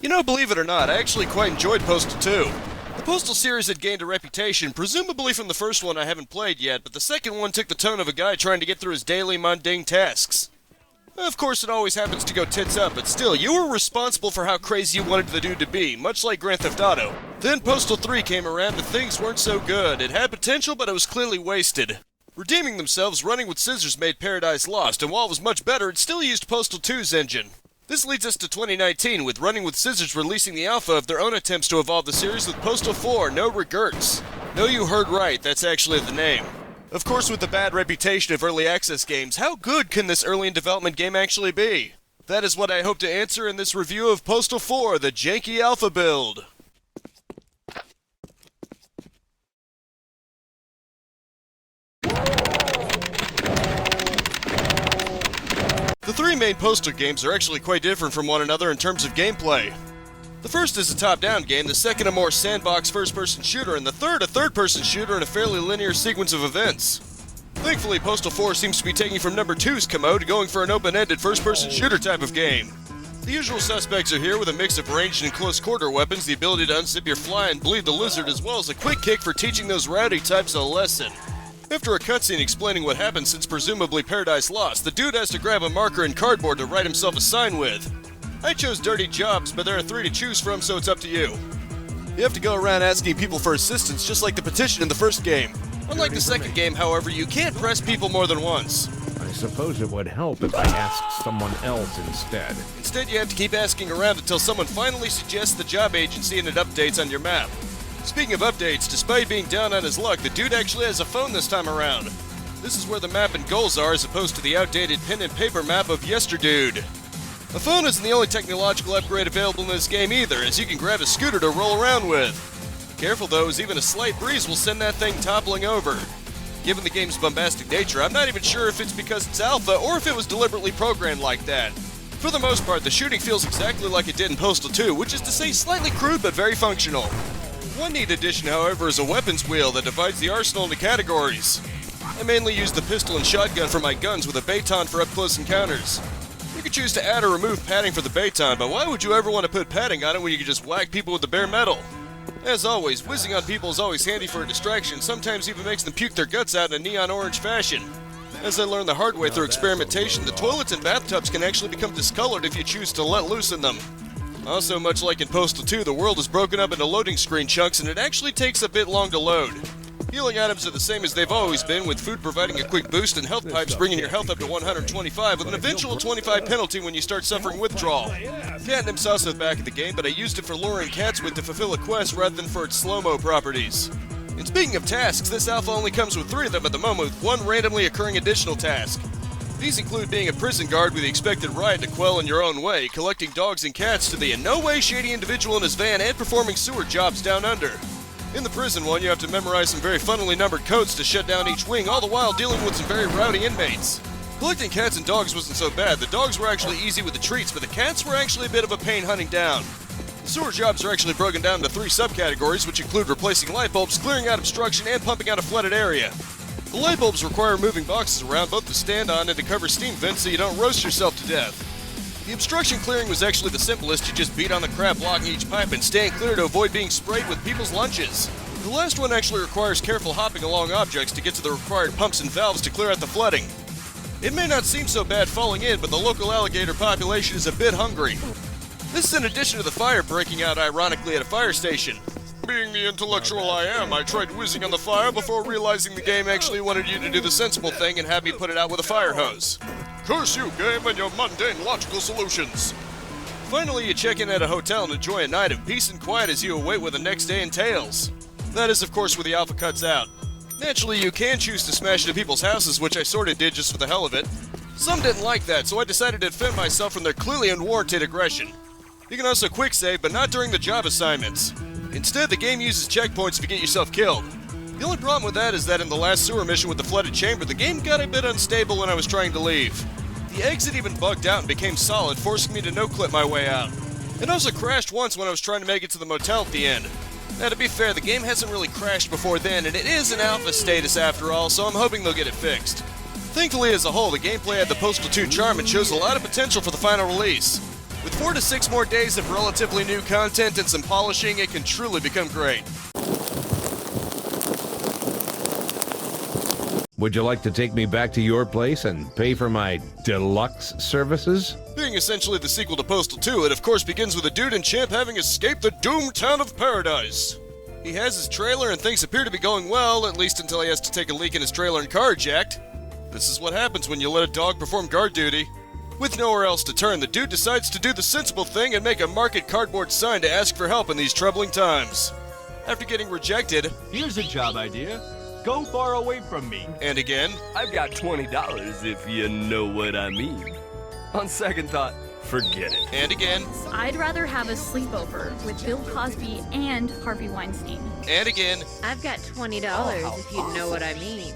You know, believe it or not, I actually quite enjoyed Postal 2. The Postal series had gained a reputation, presumably from the first one I haven't played yet, but the second one took the tone of a guy trying to get through his daily mundane tasks. Of course, it always happens to go tits up, but still, you were responsible for how crazy you wanted the dude to be, much like Grand Theft Auto. Then Postal 3 came around, and things weren't so good. It had potential, but it was clearly wasted. Redeeming themselves, Running with Scissors made Paradise Lost, and while it was much better, it still used Postal 2's engine. This leads us to 2019, with Running with Scissors releasing the alpha of their own attempts to evolve the series with Postal 4, No Regrets. No, you heard right, that's actually the name. Of course, with the bad reputation of early access games, how good can this early in development game actually be? That is what I hope to answer in this review of Postal 4, the janky alpha build. The three main Postal games are actually quite different from one another in terms of gameplay. The first is a top-down game, the second a more sandbox first-person shooter, and the third a third-person shooter in a fairly linear sequence of events. Thankfully, Postal 4 seems to be taking from number 2's commode, going for an open-ended first-person shooter type of game. The usual suspects are here with a mix of ranged and close-quarter weapons, the ability to unzip your fly and bleed the lizard, as well as a quick kick for teaching those rowdy types a lesson. After a cutscene explaining what happened since presumably Paradise Lost, the dude has to grab a marker and cardboard to write himself a sign with. I chose Dirty Jobs, but there are 3 to choose from, so it's up to you. You have to go around asking people for assistance, just like the petition in the first game. Unlike the second game, however, you can't press people more than once. I suppose it would help if I asked someone else instead. Instead, you have to keep asking around until someone finally suggests the job agency and it updates on your map. Speaking of updates, despite being down on his luck, the dude actually has a phone this time around. This is where the map and goals are, as opposed to the outdated pen and paper map of Yesterdude. A phone isn't the only technological upgrade available in this game either, as you can grab a scooter to roll around with. Careful though, as even a slight breeze will send that thing toppling over. Given the game's bombastic nature, I'm not even sure if it's because it's alpha or if it was deliberately programmed like that. For the most part, the shooting feels exactly like it did in Postal 2, which is to say slightly crude but very functional. One neat addition, however, is a weapons wheel that divides the arsenal into categories. I mainly use the pistol and shotgun for my guns, with a baton for up-close encounters. You could choose to add or remove padding for the baton, but why would you ever want to put padding on it when you could just whack people with the bare metal? As always, whizzing on people is always handy for a distraction, sometimes even makes them puke their guts out in a neon orange fashion. As I learned the hard way through experimentation, the toilets and bathtubs can actually become discolored if you choose to let loose in them. Also, much like in Postal 2, the world is broken up into loading screen chunks and it actually takes a bit long to load. Healing items are the same as they've always been, with food providing a quick boost and health pipes bringing your health up to 125, with an eventual 25 penalty when you start suffering withdrawal. Catnip's also back in the game, but I used it for luring cats with to fulfill a quest rather than for its slow-mo properties. And speaking of tasks, this alpha only comes with 3 of them at the moment, with 1 randomly occurring additional task. These include being a prison guard with the expected riot to quell in your own way, collecting dogs and cats to the in no way shady individual in his van, and performing sewer jobs down under. In the prison one, you have to memorize some very funnily numbered codes to shut down each wing, all the while dealing with some very rowdy inmates. Collecting cats and dogs wasn't so bad. The dogs were actually easy with the treats, but the cats were actually a bit of a pain hunting down. The sewer jobs are actually broken down into 3 subcategories, which include replacing light bulbs, clearing out obstruction, and pumping out a flooded area. The light bulbs require moving boxes around, both to stand on and to cover steam vents so you don't roast yourself to death. The obstruction clearing was actually the simplest. You just beat on the crap blocking each pipe and stand clear to avoid being sprayed with people's lunches. The last one actually requires careful hopping along objects to get to the required pumps and valves to clear out the flooding. It may not seem so bad falling in, but the local alligator population is a bit hungry. This is in addition to the fire breaking out ironically at a fire station. Being the intellectual I am, I tried whizzing on the fire before realizing the game actually wanted you to do the sensible thing and have me put it out with a fire hose. Curse you, game, and your mundane logical solutions! Finally, you check in at a hotel and enjoy a night of peace and quiet as you await what the next day entails. That is, of course, where the alpha cuts out. Naturally, you can choose to smash into people's houses, which I sorta did just for the hell of it. Some didn't like that, so I decided to defend myself from their clearly unwarranted aggression. You can also quick save, but not during the job assignments. Instead, the game uses checkpoints to get yourself killed. The only problem with that is that in the last sewer mission with the flooded chamber, the game got a bit unstable when I was trying to leave. The exit even bugged out and became solid, forcing me to no-clip my way out. It also crashed once when I was trying to make it to the motel at the end. Now, to be fair, the game hasn't really crashed before then, and it is an alpha status after all, so I'm hoping they'll get it fixed. Thankfully, as a whole, the gameplay had the Postal 2 charm and shows a lot of potential for the final release. With 4 to 6 more days of relatively new content and some polishing, it can truly become great. Would you like to take me back to your place and pay for my deluxe services? Being essentially the sequel to Postal 2, it of course begins with a dude and champ having escaped the doomed town of Paradise. He has his trailer and things appear to be going well, at least until he has to take a leak in his trailer and car jacked. This is what happens when you let a dog perform guard duty. With nowhere else to turn, the dude decides to do the sensible thing and make a market cardboard sign to ask for help in these troubling times. After getting rejected, Here's a job idea. Go far away from me. and again, I've got $20 if you know what I mean. On second thought, forget it. and again, I'd rather have a sleepover with Bill Cosby and Harvey Weinstein. and again, I've got $20 if you know what I mean.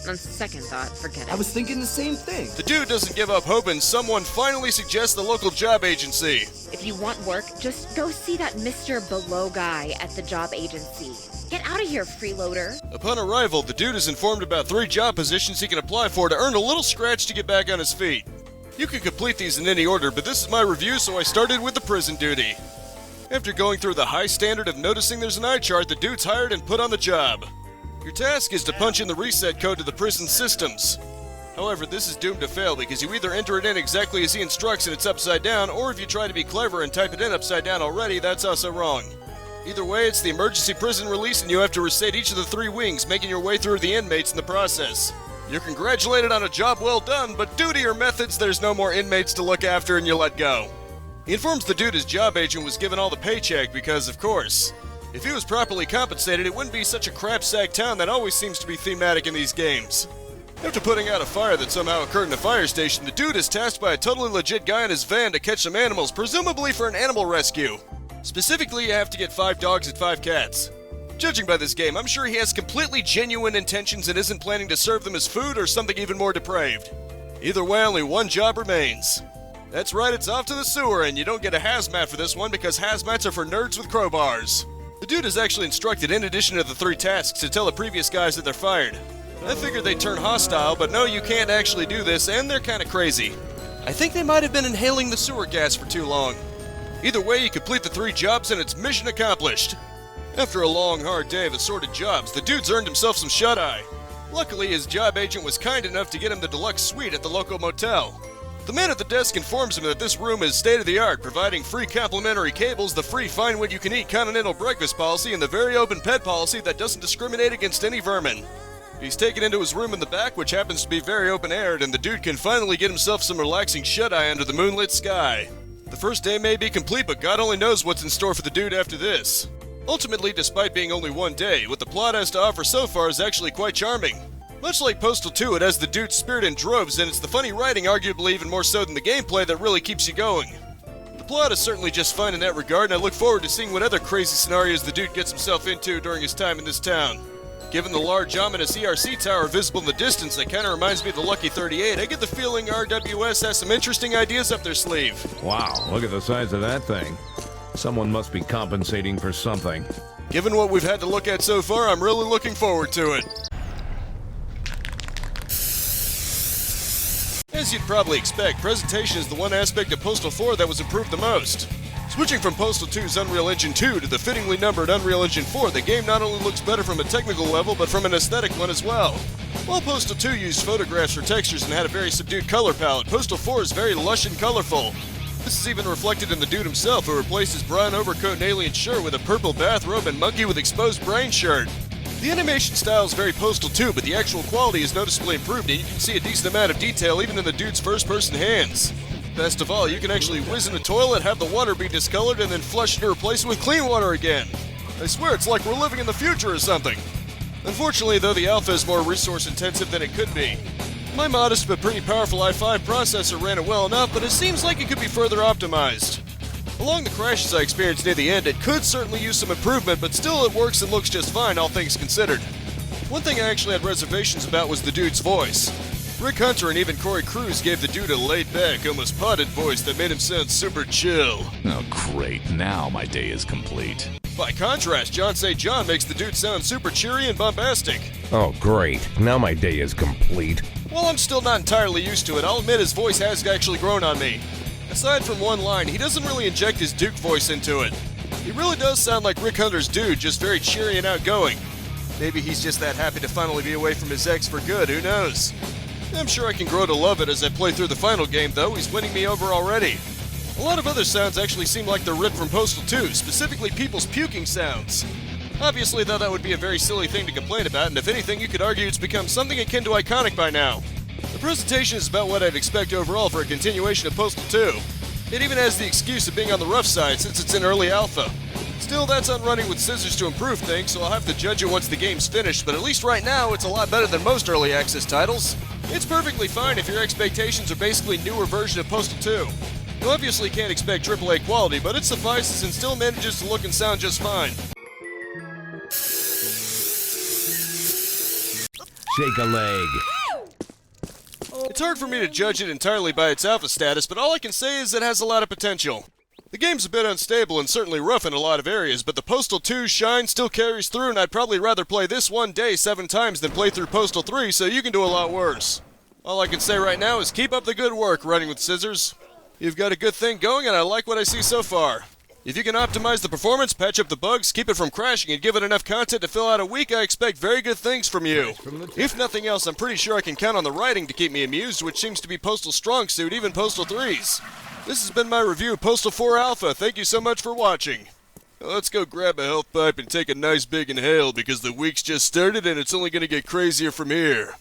On second thought, forget it. I was thinking the same thing. the dude doesn't give up hope and someone finally suggests the local job agency. If you want work, just go see that Mr. Below guy at the job agency. Get out of here, freeloader. Upon arrival, the dude is informed about 3 job positions he can apply for to earn a little scratch to get back on his feet. You can complete these in any order, but this is my review, so I started with the prison duty. After going through the high standard of noticing there's an eye chart, the dude's hired and put on the job. Your task is to punch in the reset code to the prison systems. However, this is doomed to fail because you either enter it in exactly as he instructs and it's upside down, or if you try to be clever and type it in upside down already, that's also wrong. Either way, it's the emergency prison release and you have to reset each of the 3 wings, making your way through the inmates in the process. You're congratulated on a job well done, but due to your methods, there's no more inmates to look after and you let go. He informs the dude his job agent was given all the paycheck because, of course, if he was properly compensated, it wouldn't be such a crapsack town that always seems to be thematic in these games. After putting out a fire that somehow occurred in a fire station, the dude is tasked by a totally legit guy in his van to catch some animals, presumably for an animal rescue. Specifically, you have to get 5 dogs and 5 cats. Judging by this game, I'm sure he has completely genuine intentions and isn't planning to serve them as food or something even more depraved. Either way, only one job remains. That's right, it's off to the sewer, and you don't get a hazmat for this one because hazmats are for nerds with crowbars. The dude is actually instructed, in addition to the 3 tasks, to tell the previous guys that they're fired. I figured they'd turn hostile, but no, you can't actually do this, and they're kinda crazy. I think they might have been inhaling the sewer gas for too long. Either way, you complete the 3 jobs and it's mission accomplished. After a long, hard day of assorted jobs, the dude's earned himself some shut-eye. Luckily, his job agent was kind enough to get him the deluxe suite at the local motel. The man at the desk informs him that this room is state-of-the-art, providing free complimentary cables, the free find-what-you-can-eat continental breakfast policy, and the very open pet policy that doesn't discriminate against any vermin. He's taken into his room in the back, which happens to be very open-aired, and the dude can finally get himself some relaxing shut-eye under the moonlit sky. The first day may be complete, but God only knows what's in store for the dude after this. Ultimately, despite being only one day, what the plot has to offer so far is actually quite charming. Much like Postal 2, it has the dude's spirit in droves, and it's the funny writing, arguably even more so than the gameplay, that really keeps you going. The plot is certainly just fine in that regard, and I look forward to seeing what other crazy scenarios the dude gets himself into during his time in this town. Given the large, ominous ERC tower visible in the distance that kinda reminds me of the Lucky 38, I get the feeling RWS has some interesting ideas up their sleeve. Wow, look at the size of that thing. Someone must be compensating for something. Given what we've had to look at so far, I'm really looking forward to it. As you'd probably expect, presentation is the one aspect of Postal 4 that was improved the most. Switching from Postal 2's Unreal Engine 2 to the fittingly numbered Unreal Engine 4, the game not only looks better from a technical level, but from an aesthetic one as well. While Postal 2 used photographs for textures and had a very subdued color palette, Postal 4 is very lush and colorful. This is even reflected in the dude himself, who replaced his brown overcoat and alien shirt with a purple bathrobe and monkey with exposed brain shirt. The animation style is very Postal 2, but the actual quality is noticeably improved, and you can see a decent amount of detail even in the dude's first-person hands. Best of all, you can actually whiz in a toilet, have the water be discolored, and then flush it to replace it with clean water again. I swear it's like we're living in the future or something. Unfortunately, though, the alpha is more resource-intensive than it could be. My modest but pretty powerful i5 processor ran it well enough, but it seems like it could be further optimized. Along the crashes I experienced near the end, it could certainly use some improvement, but still it works and looks just fine, all things considered. One thing I actually had reservations about was the dude's voice. Rick Hunter and even Corey Cruz gave the dude a laid-back, almost potted voice that made him sound super chill. Oh, great. Now my day is complete. By contrast, John St. John makes the dude sound super cheery and bombastic. Oh, great. Now my day is complete. While I'm still not entirely used to it, I'll admit his voice has actually grown on me. Aside from one line, he doesn't really inject his Duke voice into it. He really does sound like Rick Hunter's dude, just very cheery and outgoing. Maybe he's just that happy to finally be away from his ex for good, who knows? I'm sure I can grow to love it as I play through the final game, though. He's winning me over already. A lot of other sounds actually seem like they're ripped from Postal 2, specifically people's puking sounds. Obviously, though, that would be a very silly thing to complain about, and if anything, you could argue it's become something akin to iconic by now. The presentation is about what I'd expect overall for a continuation of Postal 2. It even has the excuse of being on the rough side since it's in early alpha. Still, that's on running with scissors to improve things, so I'll have to judge it once the game's finished, but at least right now, it's a lot better than most early access titles. It's perfectly fine if your expectations are basically a newer version of Postal 2. You obviously can't expect AAA quality, but it suffices and still manages to look and sound just fine. Shake a leg. It's hard for me to judge it entirely by its alpha status, but all I can say is it has a lot of potential. The game's a bit unstable and certainly rough in a lot of areas, but the Postal 2 shine still carries through, and I'd probably rather play this one day 7 times than play through Postal 3, so you can do a lot worse. All I can say right now is keep up the good work, Running with Scissors. You've got a good thing going, and I like what I see so far. If you can optimize the performance, patch up the bugs, keep it from crashing, and give it enough content to fill out a week, I expect very good things from you. If nothing else, I'm pretty sure I can count on the writing to keep me amused, which seems to be Postal's strong suit, even Postal 3's. This has been my review of Postal 4 Alpha. Thank you so much for watching. Now let's go grab a health pipe and take a nice big inhale because the week's just started and it's only going to get crazier from here.